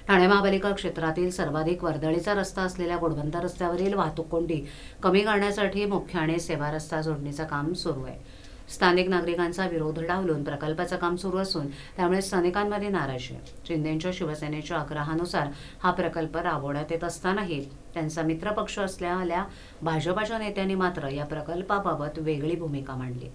ठाणे महापालिका क्षेत्रातील सर्वाधिक वर्दळीचा रस्ता असलेल्या घोडबंदर रस्त्यावरील वाहतूक कोंडी कमी करण्यासाठी मुख्य आणि सेवा रस्ता जोडणीचं काम सुरू आहे. स्थानिक नागरिकांचा विरोध डावलून प्रकल्पाचं काम सुरू असून त्यामुळे स्थानिकांमध्ये नाराजी आहे. शिंदेंच्या शिवसेनेच्या आग्रहानुसार हा प्रकल्प राबवण्यात येत असतानाही त्यांचा मित्रपक्ष असलेल्या भाजपाच्या नेत्यांनी मात्र या प्रकल्पाबाबत वेगळी भूमिका मांडली.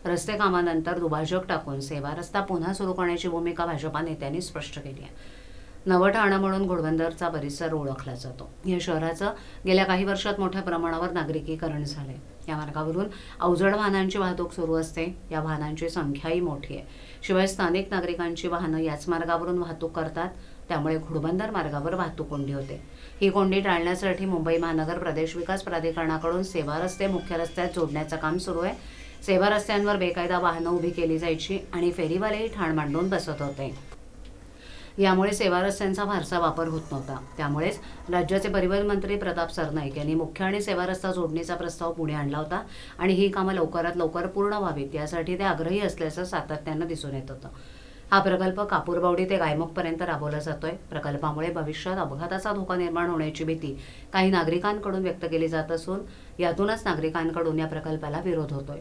रस्ते कामानंतर दुभाजक टाकून सेवा रस्ता पुन्हा सुरू करण्याची भूमिका भाजपा नेत्यांनी स्पष्ट केली आहे. नवं ठाणं म्हणून घोडबंदरचा परिसर ओळखला जातो. या शहराचं गेल्या काही वर्षात मोठ्या प्रमाणावर नागरिकीकरण झाले. या मार्गावरून अवजड वाहनांची वाहतूक सुरू असते. या वाहनांची संख्याही मोठी आहे. शिवाय स्थानिक नागरिकांची वाहनं याच मार्गावरून वाहतूक करतात. त्यामुळे घोडबंदर मार्गावर वाहतूक कोंडी होते. ही कोंडी टाळण्यासाठी मुंबई महानगर प्रदेश विकास प्राधिकरणाकडून सेवा रस्ते मुख्य रस्त्यात जोडण्याचं काम सुरू आहे. सेवा रस्त्यांवर बेकायदा वाहनं उभी केली जायची आणि फेरीवालेही ठाण मांडून बसत होते. यामुळे सेवा रस्त्यांचा फारसा वापर होत नव्हता. त्यामुळेच राज्याचे परिवहन मंत्री प्रताप सरनाईक यांनी मुख्य आणि सेवा रस्ता जोडणीचा प्रस्ताव पुढे आणला होता आणि ही कामं लवकरात लवकर पूर्ण व्हावीत यासाठी ते आग्रही असल्याचं सातत्यानं दिसून येत होतं. हा प्रकल्प कापूरबावडी ते गायमुखपर्यंत राबवला जातोय. प्रकल्पामुळे भविष्यात अपघाताचा धोका निर्माण होण्याची भीती काही नागरिकांकडून व्यक्त केली जात असून यातूनच नागरिकांकडून या प्रकल्पाला विरोध होतोय.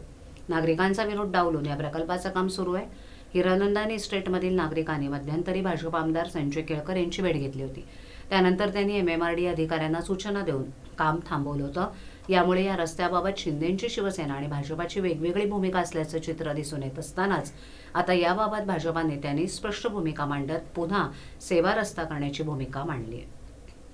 नागरिकांचा विरोध डावलून या प्रकल्पाचं काम सुरू आहे. हिरानंदानी इस्टेटमधील नागरिकांनी मध्यंतरी भाजप आमदार संजय केळकर यांची भेट घेतली होती. त्यानंतर त्यांनी MMRD अधिकाऱ्यांना सूचना देऊन काम थांबवलं होतं. यामुळे या रस्त्याबाबत शिंदेंची शिवसेना आणि भाजपाची वेगवेगळी भूमिका असल्याचं चित्र दिसून येत असतानाच आता याबाबत भाजपा नेत्यांनी स्पष्ट भूमिका मांडत पुन्हा सेवा रस्ता करण्याची भूमिका मांडली आहे.